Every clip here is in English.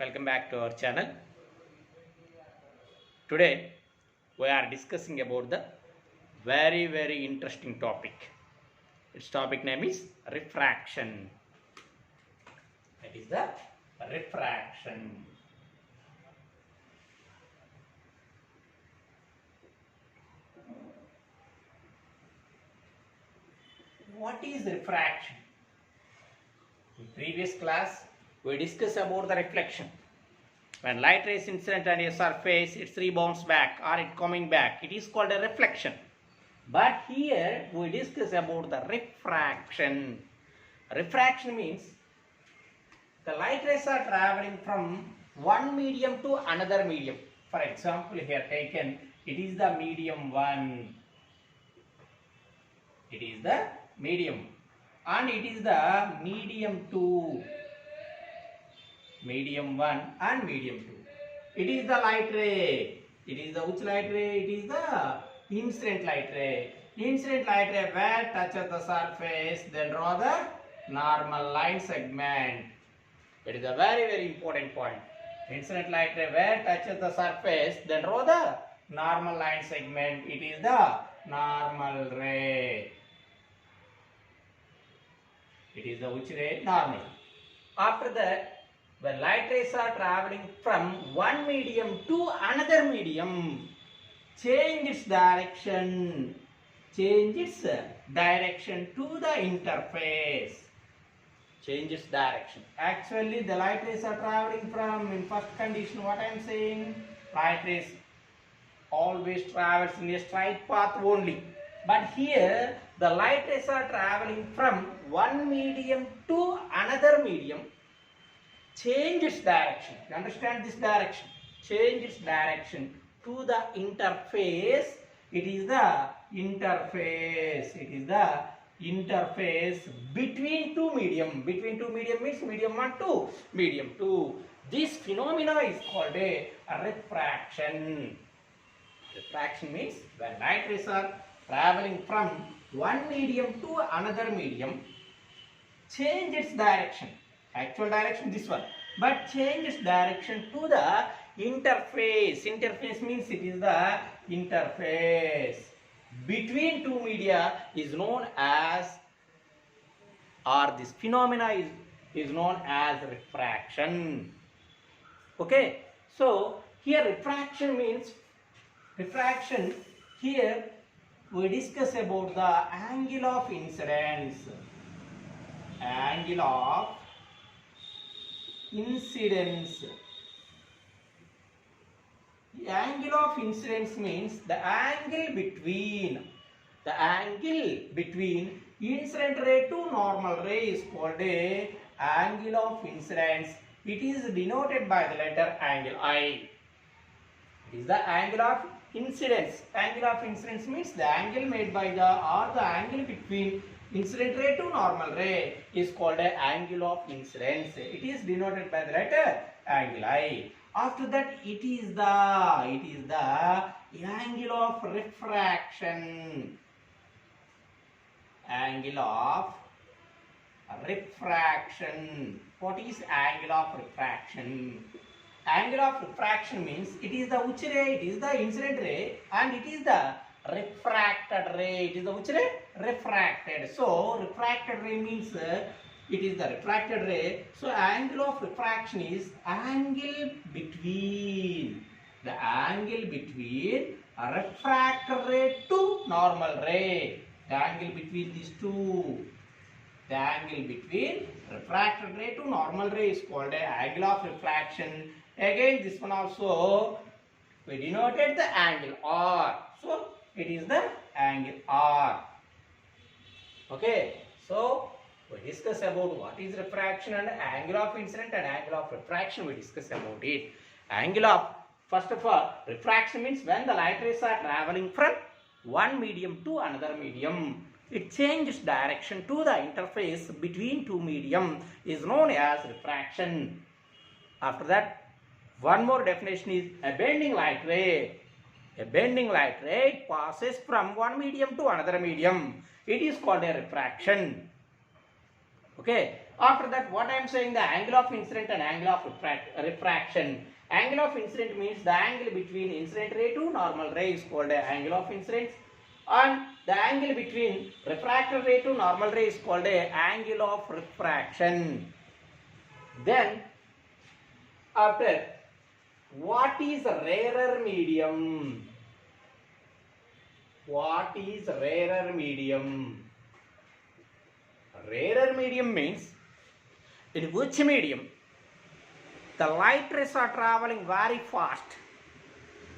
welcome back to our channel. Today we are discussing about the very interesting topic. Its topic name is refraction. That is the refraction. What is refraction? In previous class we discussed about the reflection. When light rays incident on a surface, it rebounds back or it coming back. It is called a reflection. But here we discuss about the refraction. Refraction means the light rays are traveling from one medium to another medium. For example, here taken, it is the medium 1. It is the medium. And it is the medium 2. Medium 1 and medium 2. It is the light ray. It is the which light ray? It is the incident light ray. Incident light ray where touches the surface, then draw the normal line segment. It is a very important point. Incident light ray where touches the surface, then draw the normal line segment. It is the normal ray. It is the which ray? Normal. After that, when light rays are traveling from one medium to another medium, change its direction. Change its direction to the interface. Change its direction. Actually, the light rays are traveling from, in first condition, what I am saying, light rays always travels in a straight path only. But here, the light rays are traveling from one medium to another medium. Change its direction. You understand this direction? Change its direction to the interface. It is the interface. It is the interface between two medium. Between two medium means medium 1 to medium 2. This phenomena is called a refraction. Refraction means when light rays are traveling from one medium to another medium, change its direction. Actual direction this one, but change its direction to the interface. Interface means it is the interface between two media is known as, or this phenomena is known as refraction. Okay, so here refraction means, refraction, here we discuss about the angle of incidence. Angle of incidence. The angle of incidence means the angle between incident ray to normal ray is called a angle of incidence. It is denoted by the letter angle I. It is the angle of incidence. Angle of incidence means the angle made by the angle between incident ray to normal ray is called an angle of incidence. It is denoted by the letter angle I. After that, it is the angle of refraction. Angle of refraction. What is angle of refraction? Angle of refraction means it is the which ray? It is the incident ray and it is the refracted ray. It is the which ray? Refracted. So refracted ray means it is the refracted ray. So angle of refraction is angle between a refracted ray to normal ray. The angle between these two. The angle between refracted ray to normal ray is called a angle of refraction. Again, this one also we denoted the angle R. So it is the angle R. Okay, so we discuss about what is refraction and angle of incident and angle of refraction. We discuss about it. Angle of, first of all, refraction means when the light rays are traveling from one medium to another medium, it changes direction to the interface between two medium is known as refraction. After that, one more definition is a bending light ray. A bending light ray passes from one medium to another medium. It is called a refraction. Okay. After that, what I am saying, the angle of incident and angle of refraction. Angle of incident means the angle between incident ray to normal ray is called a angle of incidence, and the angle between refracted ray to normal ray is called a angle of refraction. Then after, what is rarer medium? What is rarer medium? Rarer medium means in which medium the light rays are traveling very fast.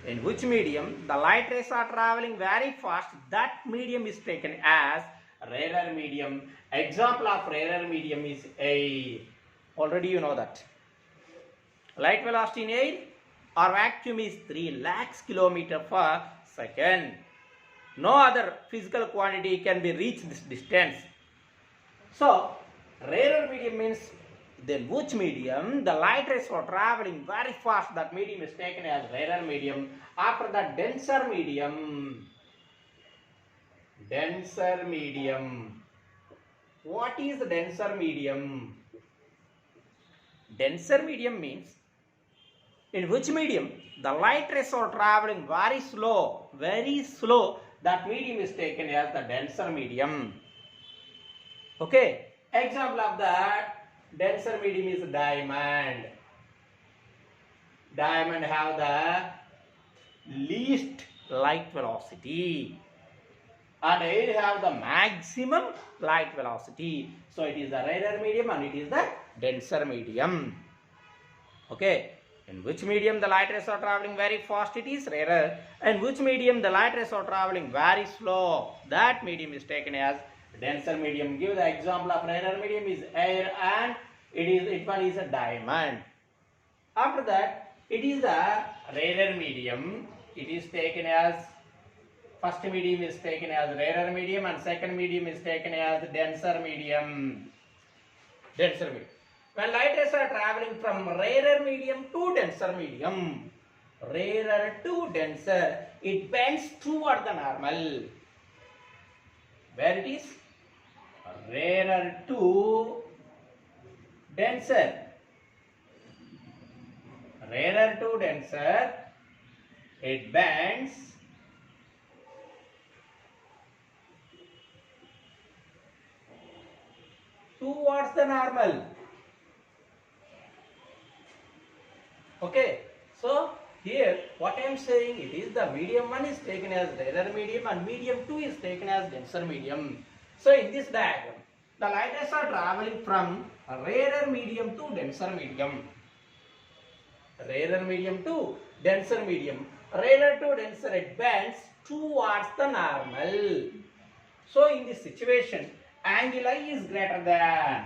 In which medium the light rays are traveling very fast, that medium is taken as rarer medium. Example of rarer medium is air. Already you know that. Light velocity in air or vacuum is 3 lakhs kilometer per second. No other physical quantity can be reached this distance. So, rarer medium means then which medium the light rays are traveling very fast, that medium is taken as rarer medium. After that, denser medium. Denser medium. What is the denser medium? Denser medium means in which medium the light rays are traveling very slow, that medium is taken as the denser medium. Okay, example of that denser medium is diamond. Diamond have the least light velocity and air have the maximum light velocity. So it is the rarer medium and it is the denser medium. Okay, in which medium the light rays are traveling very fast, it is rarer, and which medium the light rays are traveling very slow, that medium is taken as denser medium. Give the example of rarer medium is air, and it one is a diamond. After that, it is a rarer medium. It is taken as, first medium is taken as rarer medium and second medium is taken as denser medium. Denser medium. When light rays are traveling from rarer medium to denser medium, rarer to denser, it bends toward the normal. Where it is? Rarer to denser. Rarer to denser, it bends towards the normal. Okay, so here what I am saying, it is the medium 1 is taken as rarer medium and medium 2 is taken as denser medium. So in this diagram, the light rays are traveling from rarer medium to denser medium. Rarer medium to denser medium. Rarer to denser, it bends towards the normal. So in this situation, angle I is greater than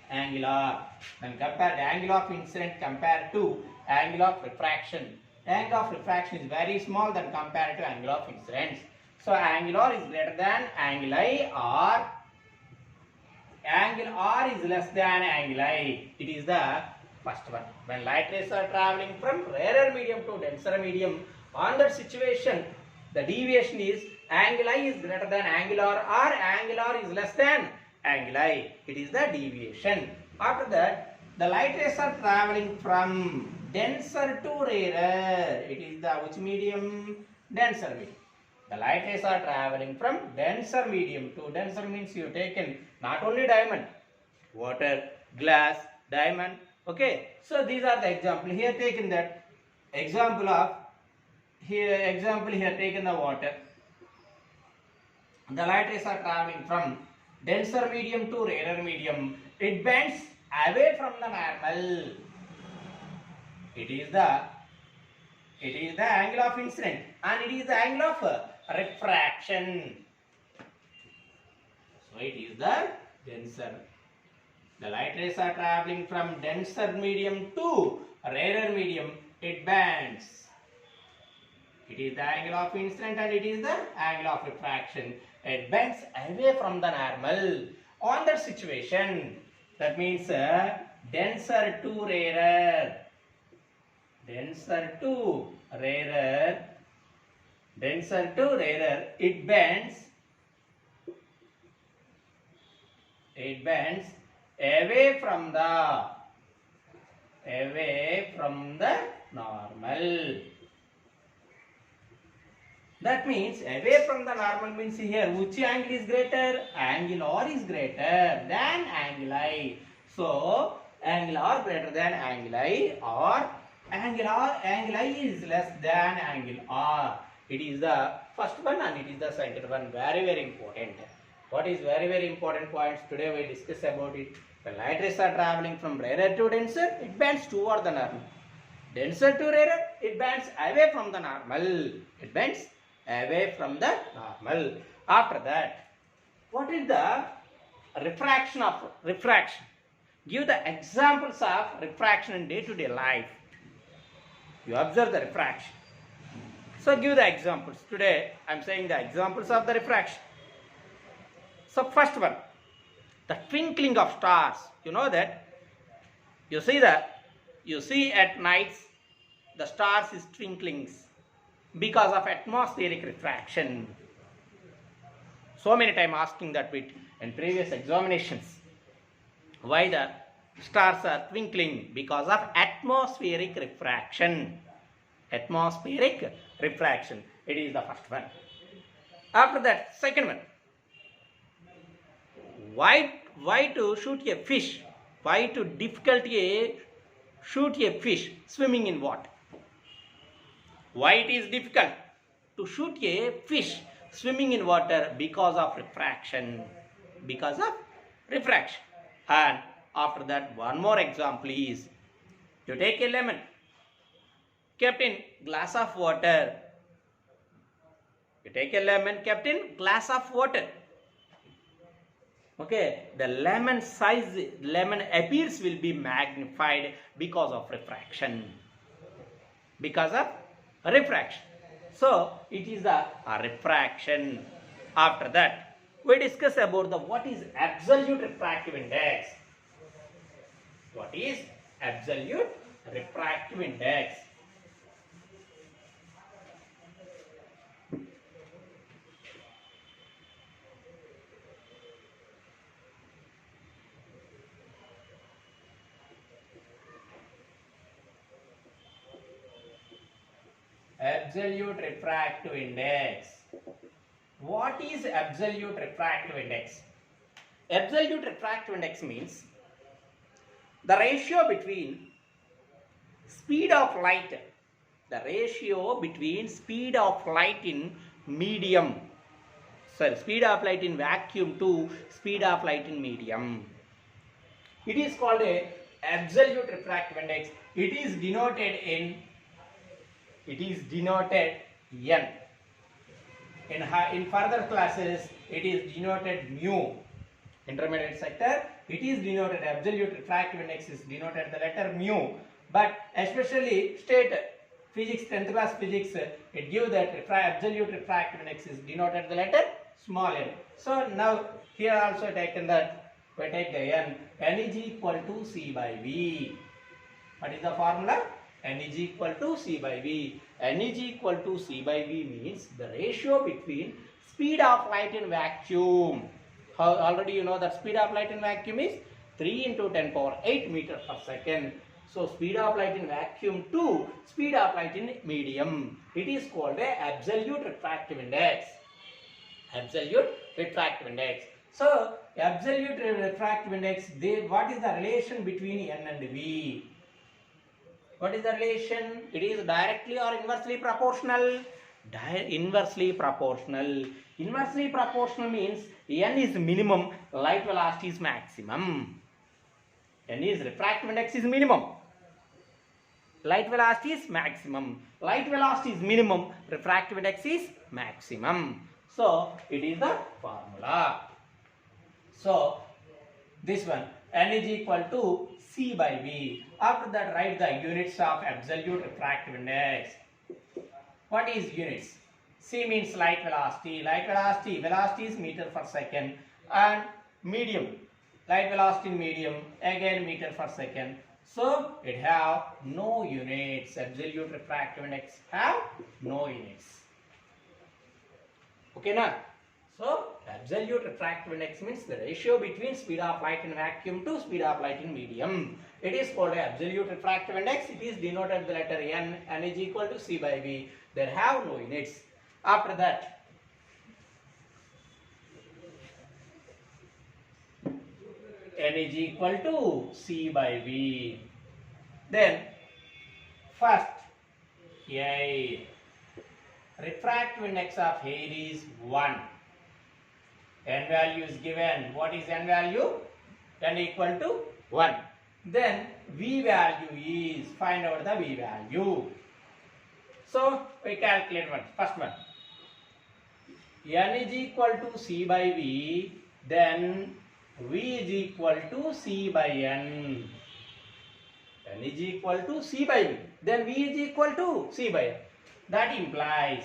angular. Then compare the angle of incident compared to angle of refraction. Angle of refraction is very small than compared to angle of incidence. So angular is greater than angle I, or angle R is less than angle I. It is the first one. When light rays are traveling from rarer medium to denser medium, on that situation, the deviation is angle I is greater than angle R, or angle R is less than angle I. It is the deviation. After that, the light rays are traveling from denser to rarer. It is the which medium? Denser medium. The light rays are traveling from denser medium to denser means you have taken not only diamond, water, glass, diamond. Okay, so these are the example. Here taken that example of here taken the water. The light rays are traveling from denser medium to rarer medium. It bends away from the normal. It is the angle of incident and it is the angle of refraction. So it is the denser. The light rays are traveling from denser medium to rarer medium. It bends. It is the angle of incident and it is the angle of refraction. It bends away from the normal. On that situation, that means denser to rarer. Denser to rarer. Denser to rarer. It bends It bends away from the normal. That means away from the normal means here which angle is greater? Angle R is greater than angle I. So angle R greater than angle I, or angle I is less than angle R. It is the first one and it is the second one. Very, very important. What is very, very important points today we discuss about it. When light rays are traveling from rarer to denser, it bends toward the normal. Denser to rarer, it bends away from the normal. It bends away from the normal. After that, what is the refraction of refraction? Give the examples of refraction in day-to-day life. You observe the refraction. So give the examples. Today I am saying the examples of the refraction. So first one, the twinkling of stars. You know that you see at nights the stars is twinkling because of atmospheric refraction. So many times asking that bit in previous examinations. Why the stars are twinkling? Because of atmospheric refraction. Atmospheric refraction. It is the first one. After that, second one. Why to shoot a fish? Why to difficulty shoot a fish swimming in water? Why it is difficult to shoot a fish swimming in water? Because of refraction. Because of refraction. And after that, one more example is, you take a lemon kept in glass of water. You take a lemon kept in glass of water. Okay, the lemon size, lemon appears will be magnified because of refraction. Because of refraction. So it is a refraction. After that, we discuss about the what is absolute refractive index. What is absolute refractive index? Absolute refractive index. What is absolute refractive index? Absolute refractive index means the ratio between speed of light, the ratio between speed of light in medium, speed of light in vacuum to speed of light in medium. It is called a absolute refractive index. It is denoted N. In further classes, it is denoted mu. Intermediate sector, it is denoted absolute refractive index is denoted the letter mu. But especially state physics, 10th class physics, it gives that absolute refractive index is denoted the letter small n. So now here also taken that we take the n. N is equal to C by V. What is the formula? N is equal to C by V. N is equal to C by V means the ratio between speed of light in vacuum. Already you know that speed of light in vacuum is 3 into 10 power 8 meter per second. So speed of light in vacuum to speed of light in medium. It is called a absolute refractive index. Absolute refractive index. So absolute refractive index, what is the relation between N and V? What is the relation? It is directly or inversely proportional? Inversely proportional. Inversely proportional means N is minimum, light velocity is maximum. N is refractive index is minimum. Light velocity is maximum. Light velocity is minimum, refractive index is maximum. So it is the formula. So this one, N is equal to C by V. After that, write the units of absolute refractive index. What is units? C means light velocity. Light velocity, velocity is meter per second. And medium, light velocity in medium, again meter per second. So it have no units. Absolute refractive index have no units. Okay, now. So absolute refractive index means the ratio between speed of light in vacuum to speed of light in medium. It is called absolute refractive index. It is denoted with the letter N. N is equal to C by V. There have no units. After that, N is equal to C by V. Then first air. Refractive index of air is 1. N value is given. What is N value? N equal to 1. Then V value is, find out the V value. So we calculate one. First one. N is equal to C by V. Then V is equal to C by N. N is equal to C by V. Then V is equal to C by N. That implies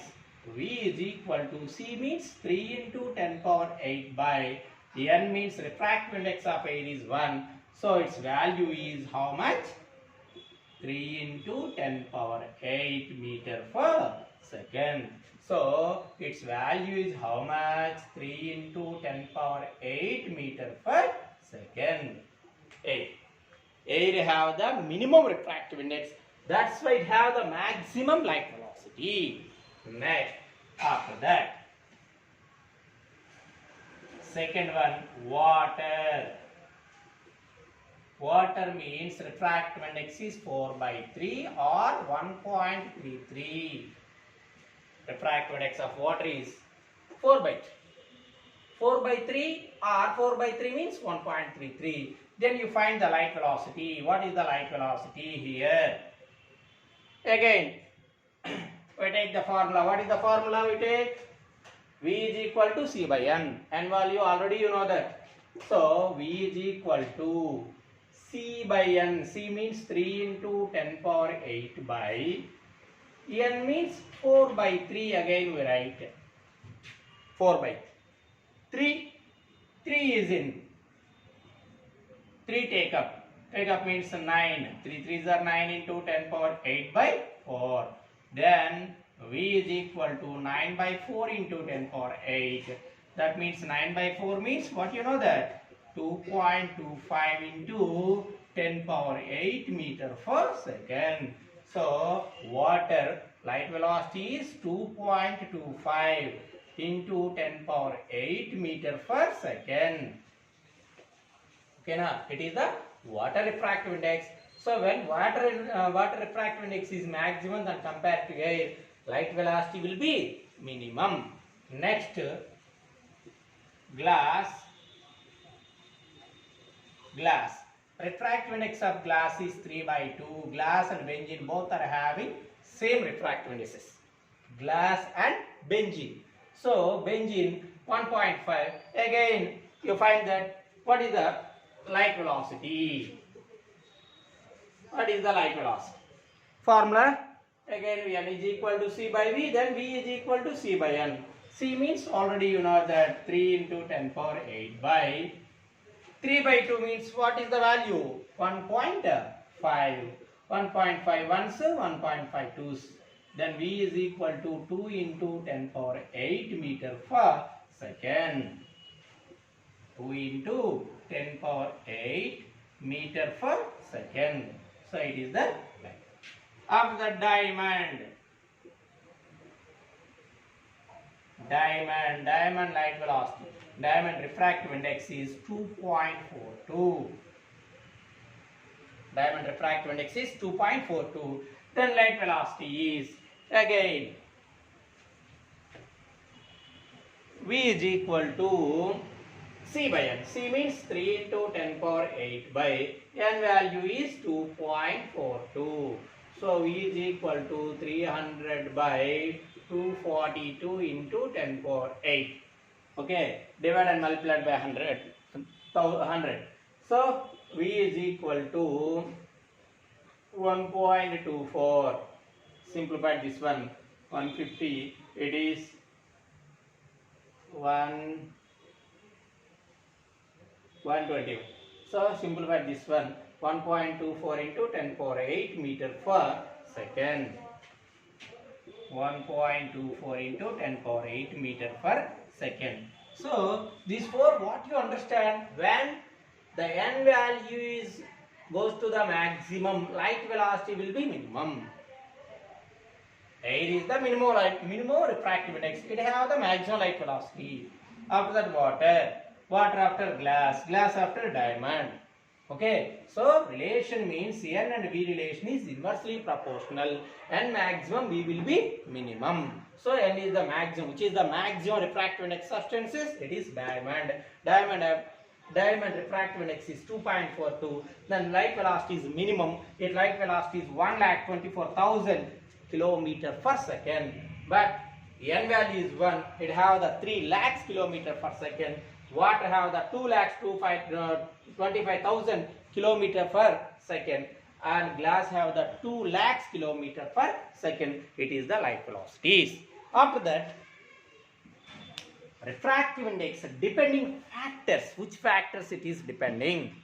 V is equal to C means 3 into 10 power 8 by N means refractive index of air is 1. So its value is how much? 3 into 10 power 8 meter per second. So its value is how much? 3 into 10 power 8 meter per second. Air have the minimum refractive index. That's why it have the maximum light velocity. Next, after that, second one, water. Water means refractive index is 4 by 3 or 1.33. Refractive index of water is 4 by 3. 4 by 3 or 4 by 3 means 1.33. Then you find the light velocity. What is the light velocity here? Again, we take the formula. What is the formula we take? V is equal to C by N. N value already you know that. So V is equal to C by N. C means 3 into 10 power 8 by N means 4 by 3. Again we write 4 by 3. 3 is in. 3 take up. Take up means 9. 3 3s are 9 into 10 power 8 by 4. Then V is equal to 9 by 4 into 10 power 8. That means 9 by 4 means what you know that? 2.25 into 10 power 8 meter per second. So water light velocity is 2.25 into 10 power 8 meter per second. Okay, now it is the water refractive index. So when water refractive index is maximum than compared to air, light velocity will be minimum. Next, glass. Refractive index of glass is 3 by 2. Glass and benzene both are having same refractive indices. Glass and benzene. So benzene 1.5. Again you find that what is the light velocity? What is the light velocity? Formula. Again N is equal to C by V, then V is equal to C by N. C means already you know that 3 into 10 power 8 by 3 by 2 means what is the value? 1.5. 1.5 ones, 1.5 twos. Then V is equal to 2 into 10 power 8 meter per second. 2 into 10 power 8 meter per second. So it is the light. After the diamond light velocity. Diamond refractive index is 2.42. Diamond refractive index is 2.42. Then light velocity is again V is equal to C by N. C means 3 into 10 power 8 by N value is 2.42. So V is equal to 300 by 242 into 10 power 8. Okay, divide and multiply by 100. So V is equal to 1.24. Simplify this one. 150. It is 120. So simplify this one. 1.24 into 10 power 8 meter per second. 1.24 into 10 power 8 meter per second. So these four, what you understand, when the n value is goes to the maximum, light velocity will be minimum. Air is the minimum refractive index. It have the maximum light velocity. After that, water after glass after diamond. Okay, so relation means n and v relation is inversely proportional. N maximum, v will be minimum. So n is the maximum. Which is the maximum refractive index substances? It is diamond. Diamond refractive index is 2.42. Then light velocity is minimum. Its light velocity is 1,24,000 kilometer per second. But n value is 1. It have the 3 lakhs kilometer per second. Water have the 2,25,000 kilometer per second. And glass have the 2 lakhs kilometer per second. It is the light velocities. After that, refractive index, depending factors. Which factors it is depending?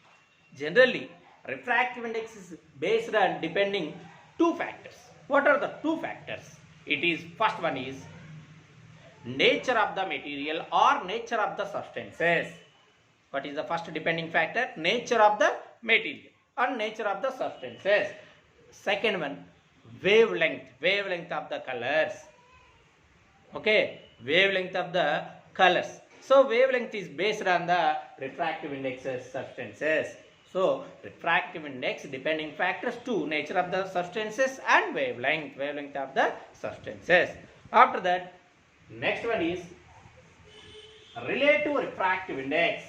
Generally, refractive index is based on depending two factors. What are the two factors? It is, first one is nature of the material or nature of the substances. What is the first depending factor? Nature of the material or nature of the substances. Second one, wavelength of the colors. Okay, wavelength of the colors. So wavelength is based on the refractive indexes substances. So refractive index depending factors to nature of the substances and wavelength of the substances. After that, next one is relative refractive index.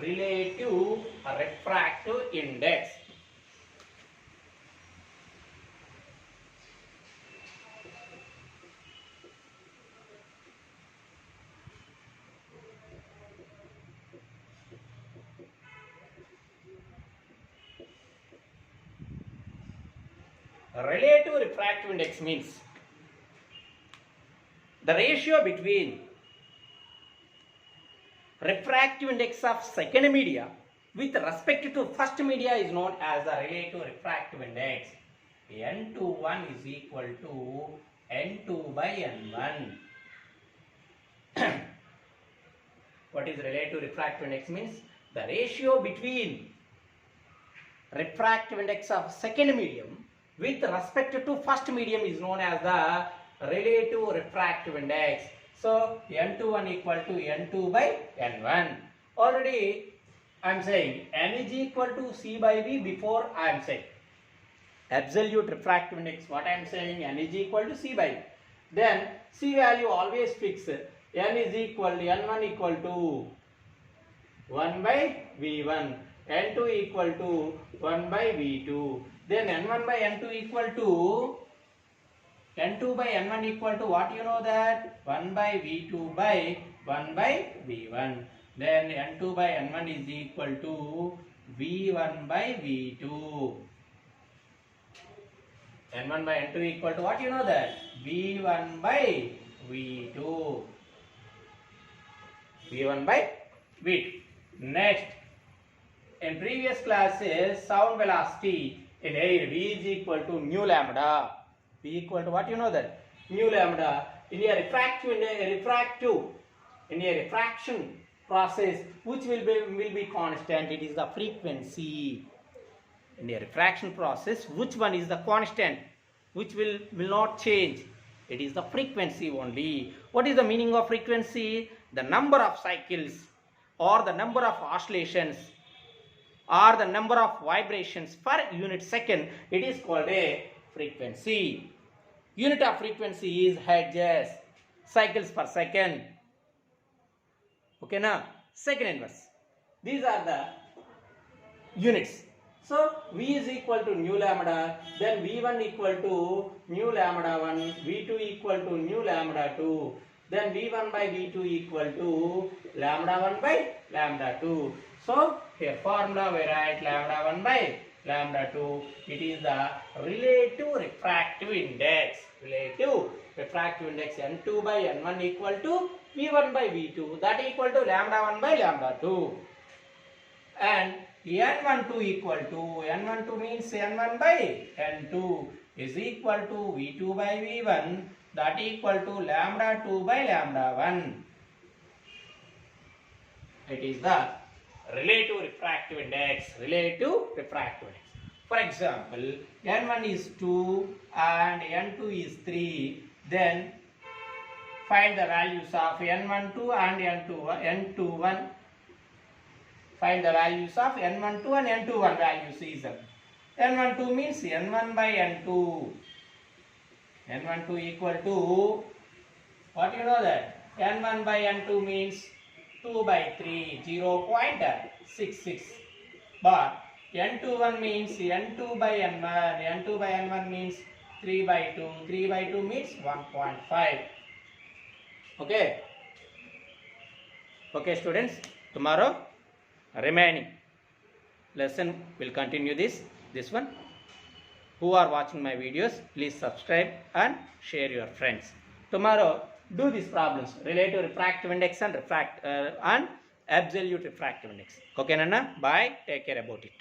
Relative refractive index. Relative refractive index means the ratio between refractive index of second media with respect to first media is known as the relative refractive index. N21 is equal to N2 by N1. What is relative refractive index means? The ratio between refractive index of second medium with respect to first medium is known as the relative refractive index. So N21 equal to N2 by N1. Already I am saying N is equal to C by V before I am saying absolute refractive index. What I am saying, N is equal to C by V. Then C value always fixed. N is equal to N1 equal to 1 by V1. N2 equal to 1 by V2. Then N1 by N2 equal to N2 by N1 equal to what you know that? 1 by V2 by 1 by V1. Then N2 by N1 is equal to V1 by V2. N1 by N2 equal to what you know that? V1 by V2. V1 by V2. Next, in previous classes, sound velocity in air V is equal to mu lambda. V equal to what you know that? Mu lambda. In a refraction process, which will be constant, it is the frequency. In a refraction process, which one is the constant, which will not change? It is the frequency only. What is the meaning of frequency? The number of cycles or the number of oscillations or the number of vibrations per unit second. It is called a frequency. Unit of frequency is hertz, cycles per second. Okay, now second inverse. These are the units. So V is equal to nu lambda, then V1 equal to nu lambda 1, V2 equal to nu lambda 2, then V1 by V2 equal to lambda 1 by lambda 2. So here formula we write lambda 1 by lambda 2. It is the relative refractive index. Relative refractive index N2 by N1 equal to V1 by V2. That equal to lambda 1 by lambda 2. And N12 equal to, N12 means N1 by N2 is equal to V2 by V1. That equal to lambda 2 by lambda 1. It is the relative refractive index. Relative refractive index. For example, n1 is 2 and n2 is 3. Then find the values of n12 and n21. Find the values of n12 and n21 values is n12 means n1 by n2. n12 equal to, what you know that? n1 by n2 means 2 by 3, 0.66. But n21 means n2 by n1. n2 by n1 means 3 by 2. 3 by 2 means 1.5. Okay. Okay, students. Tomorrow, remaining lesson will continue this one. Who are watching my videos, please subscribe and share your friends. Tomorrow, do these problems: relative refractive index and absolute refractive index. Okay, Nana? Bye. Take care about it.